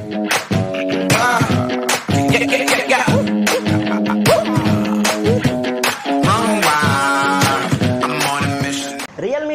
Realme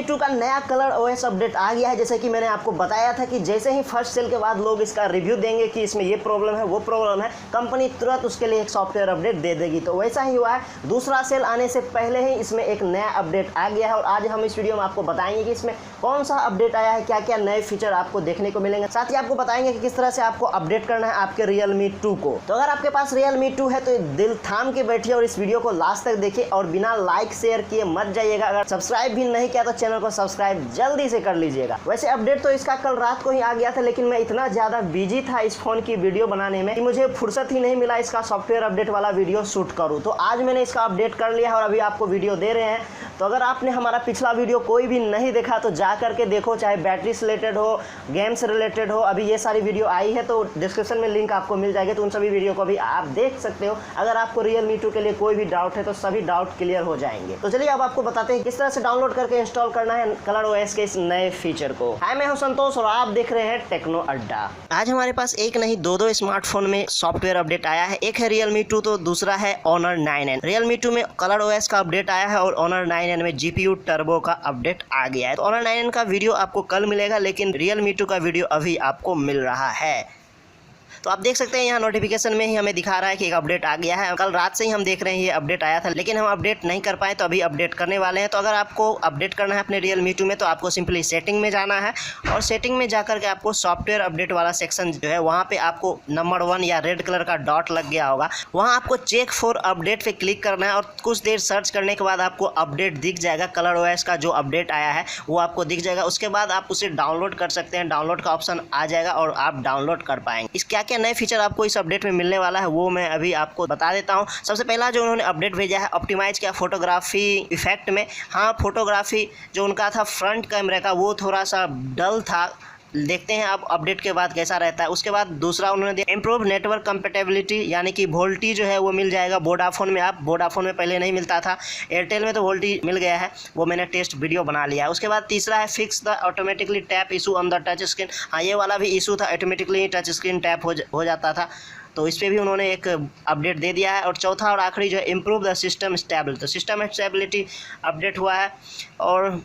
2 का नया colour OS update आ गया है। जैसे कि मैंने आपको बताया था कि जैसे ही फर्स्ट सेल के बाद लोग इसका रिव्यू देंगे कि इसमें ये प्रॉब्लम है वो प्रॉब्लम है, कंपनी तुरंत उसके लिए एक सॉफ्टवेयर अपडेट दे देगी। तो वैसा ही हुआ है, दूसरा सेल आने से पहले ही इसमें एक नया अपडेट आ गया है और आज हम इस वीडियो में आपको बताएंगे कि इसमें कौन सा अपडेट आया है, क्या क्या नए फीचर आपको देखने को मिलेंगे। साथ ही आपको बताएंगे कि किस तरह से आपको अपडेट करना है आपके Realme 2 को। तो अगर आपके पास Realme 2 है तो दिल थाम के बैठिए और इस वीडियो को लास्ट तक देखिए और बिना लाइक शेयर किए मत जाइएगा। अगर सब्सक्राइब भी नहीं किया तो चैनल को सब्सक्राइब जल्दी से कर लीजिएगा। वैसे अपडेट तो इसका कल रात को ही आ गया था, लेकिन मैं इतना ज़्यादा बिजी था इस फोन की वीडियो बनाने में कि मुझे फुर्सत ही नहीं मिला इसका सॉफ्टवेयर अपडेट वाला वीडियो शूट करूँ। तो आज मैंने इसका अपडेट कर लिया है और अभी आपको वीडियो दे रहे हैं। तो अगर आपने हमारा पिछला वीडियो कोई भी नहीं देखा तो जा करके देखो, चाहे बैटरी से रिलेटेड हो, गेम से रिलेटेड हो। अभी ये सारी वीडियो आई है तो डिस्क्रिप्शन में लिंक आपको मिल जाएगी, तो उन सभी वीडियो को भी आप देख सकते हो। अगर आपको Realme 2 के लिए कोई भी डाउट है तो सभी डाउट क्लियर हो जाएंगे। तो चलिए अब आपको बताते हैं किस तरह से डाउनलोड करके इंस्टॉल करना है कलर ओएस के इस नए फीचर को। हाय, मैं हूं संतोष और आप देख रहे हैं टेक्नो अड्डा। आज हमारे पास एक नहीं दो स्मार्टफोन में सॉफ्टवेयर अपडेट आया है। एक है Realme 2 तो दूसरा है Honor 9N। Realme 2 में कलर ओएस का अपडेट आया है और Honor 9N में GPU टर्बो का अपडेट आ गया है। तो Honor 9N का वीडियो आपको कल मिलेगा, लेकिन Realme 2 का वीडियो अभी आपको मिल रहा है। तो आप देख सकते हैं यहाँ नोटिफिकेशन में ही हमें दिखा रहा है कि एक अपडेट आ गया है। कल रात से ही हम देख रहे हैं ये अपडेट आया था, लेकिन हम अपडेट नहीं कर पाए तो अभी अपडेट करने वाले हैं। तो अगर आपको अपडेट करना है अपने Realme 2 में तो आपको सिंपली सेटिंग में जाना है और सेटिंग में जाकर के आपको सॉफ्टवेयर अपडेट वाला सेक्शन जो है वहाँ पे आपको नंबर 1 या रेड कलर का डॉट लग गया होगा, वहाँ आपको चेक फॉर अपडेट पे क्लिक करना है और कुछ देर सर्च करने के बाद आपको अपडेट दिख जाएगा। कलर ओएस का जो अपडेट आया है वो आपको दिख जाएगा। उसके बाद आप उसे डाउनलोड कर सकते हैं, डाउनलोड का ऑप्शन आ जाएगा और आप डाउनलोड कर पाएंगे। इस क्या क्या नए फीचर आपको इस अपडेट में मिलने वाला है वो मैं अभी आपको बता देता हूं। सबसे पहला जो उन्होंने अपडेट भेजा है, ऑप्टिमाइज किया फोटोग्राफी इफेक्ट में। हाँ, फोटोग्राफी जो उनका था फ्रंट कैमरे का वो थोड़ा सा डल था, देखते हैं अब अपडेट के बाद कैसा रहता है। उसके बाद दूसरा उन्होंने दिया इम्प्रूव नेटवर्क कंपेटेबिलिटी, यानी कि वोल्टी जो है वो मिल जाएगा वोडाफोन में। आप वोडाफोन में पहले नहीं मिलता था, एयरटेल में तो वोल्टी मिल गया है, वो मैंने टेस्ट वीडियो बना लिया है। उसके बाद तीसरा है fix the automatically tap issue on the touch screen. हाँ, ये वाला भी इशू था, ऑटोमेटिकली टच स्क्रीन टैप हो जाता था, तो इस पर भी उन्होंने एक अपडेट दे दिया है। और चौथा और आखिरी जो है इम्प्रूव द सिस्टम स्टेबिलिटी, तो सिस्टम स्टेबिलिटी अपडेट हुआ है और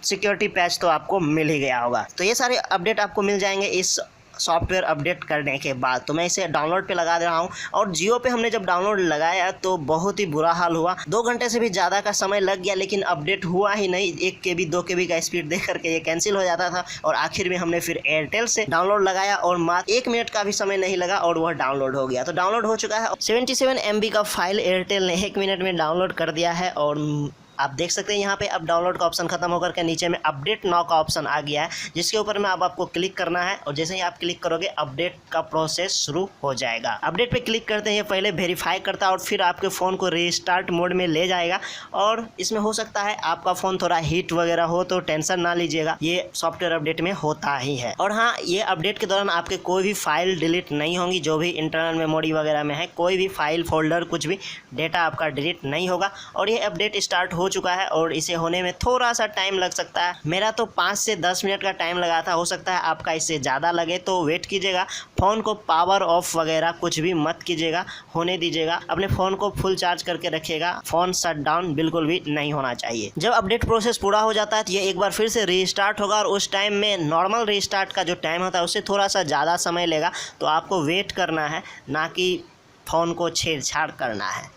सिक्योरिटी पैच तो आपको मिल ही गया होगा। तो ये सारे अपडेट आपको मिल जाएंगे इस सॉफ्टवेयर अपडेट करने के बाद। तो मैं इसे डाउनलोड पे लगा दे रहा हूँ। और जियो पे हमने जब डाउनलोड लगाया तो बहुत ही बुरा हाल हुआ, 2 घंटे से भी ज़्यादा का समय लग गया, लेकिन अपडेट हुआ ही नहीं। 1 KB 2 KB का स्पीड देख करके ये कैंसिल हो जाता था। और आखिर में हमने फिर एयरटेल से डाउनलोड लगाया और मात्र 1 मिनट का भी समय नहीं लगा और वह डाउनलोड हो गया। तो डाउनलोड हो चुका है। 77 MB का फाइल एयरटेल ने 1 मिनट में डाउनलोड कर दिया है। और आप देख सकते हैं यहाँ पे अब डाउनलोड का ऑप्शन खत्म होकर के नीचे में अपडेट नाउ का ऑप्शन आ गया है, जिसके ऊपर में अब आपको क्लिक करना है और जैसे ही आप क्लिक करोगे अपडेट का प्रोसेस शुरू हो जाएगा। अपडेट पे क्लिक करते हैं, ये पहले वेरीफाई करता है और फिर आपके फ़ोन को रीस्टार्ट मोड में ले जाएगा। और इसमें हो सकता है आपका फ़ोन थोड़ा हीट वगैरह हो तो टेंशन ना लीजिएगा, ये सॉफ्टवेयर अपडेट में होता ही है। और हाँ, ये अपडेट के दौरान आपके कोई भी फाइल डिलीट नहीं होंगी, जो भी इंटरनल मेमोरी वगैरह में है कोई भी फाइल फोल्डर कुछ भी डेटा आपका डिलीट नहीं होगा। और ये अपडेट स्टार्ट हो चुका है और इसे होने में थोड़ा सा टाइम लग सकता है। मेरा तो 5 से 10 मिनट का टाइम लगा था, हो सकता है आपका इससे ज़्यादा लगे, तो वेट कीजिएगा। फ़ोन को पावर ऑफ वगैरह कुछ भी मत कीजिएगा, होने दीजिएगा। अपने फ़ोन को फुल चार्ज करके रखिएगा, फ़ोन शट डाउन बिल्कुल भी नहीं होना चाहिए। जब अपडेट प्रोसेस पूरा हो जाता है तो ये एक बार फिर से रीस्टार्ट होगा और उस टाइम में नॉर्मल रीस्टार्ट का जो टाइम होता है उससे थोड़ा सा ज़्यादा समय लेगा। तो आपको वेट करना है, ना कि फ़ोन को छेड़छाड़ करना है।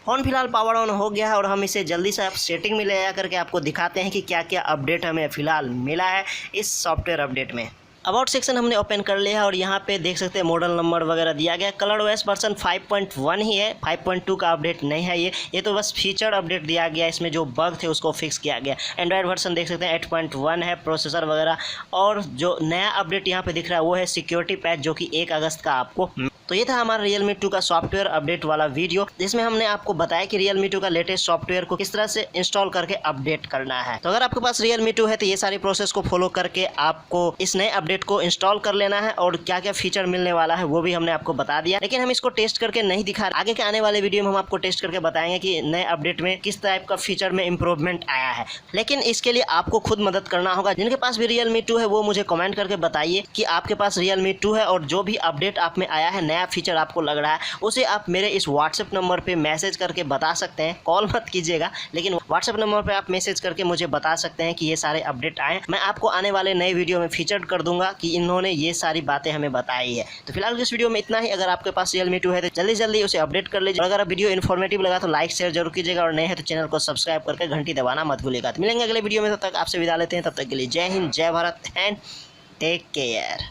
फ़ोन फिलहाल पावर ऑन हो गया है और हम इसे जल्दी से सेटिंग में ले जा करके आपको दिखाते हैं कि क्या क्या अपडेट हमें फ़िलहाल मिला है इस सॉफ्टवेयर अपडेट में। अबाउट सेक्शन हमने ओपन कर लिया है और यहाँ पे देख सकते हैं मॉडल नंबर वगैरह दिया गया। कलर ओएस वर्जन 5.1 ही है, 5.2 का अपडेट नहीं है ये तो बस फीचर अपडेट दिया गया, इसमें जो बग थे उसको फिक्स किया गया। एंड्रॉयड वर्जन देख सकते हैं 8.1 है, प्रोसेसर वगैरह। और जो नया अपडेट यहाँ पे दिख रहा है वो है सिक्योरिटी पैच, जो कि 1 अगस्त का आपको तो ये था हमारा Realme 2 का सॉफ्टवेयर अपडेट वाला वीडियो, जिसमें हमने आपको बताया कि Realme 2 का लेटेस्ट सॉफ्टवेयर को किस तरह से इंस्टॉल करके अपडेट करना है। तो अगर आपके पास Realme 2 है तो ये सारी प्रोसेस को फॉलो करके आपको इस नए अपडेट को इंस्टॉल कर लेना है, और क्या क्या फीचर मिलने वाला है वो भी हमने आपको बता दिया। लेकिन हम इसको टेस्ट करके नहीं दिखा रहे, आगे के आने वाले वीडियो में हम आपको टेस्ट करके बताएंगे कि नए अपडेट में किस टाइप का फीचर में इंप्रूवमेंट आया है। लेकिन इसके लिए आपको खुद मदद करना होगा। जिनके पास भी Realme 2 है वो मुझे कमेंट करके बताइए कि आपके पास Realme 2 है, और जो भी अपडेट आप में आया है, नया फीचर आपको लग रहा है, उसे आप मेरे इस व्हाट्सएप नंबर पे मैसेज करके बता सकते हैं। कॉल मत कीजिएगा, लेकिन व्हाट्सएप नंबर पे आप मैसेज करके मुझे बता सकते हैं कि ये सारे अपडेट आए। मैं आपको आने वाले नए वीडियो में फीचर कर दूंगा कि इन्होंने ये सारी बातें हमें बताई है। तो फिलहाल इस वीडियो में इतना ही। अगर आपके पास Realme 2 है तो जल्दी जल्दी उसे अपडेट कर लीजिए, और अगर वीडियो इन्फॉर्मेटिव लगा तो लाइक शेयर जरूर कीजिएगा, और नए हैं तो चैनल को सब्सक्राइब करके घंटी दबाना मत भूलिएगा। तो मिलेंगे अगले वीडियो में, तब तक आपसे विदा लेते हैं। तब तक के लिए जय हिंद, जय भारत एंड टेक केयर।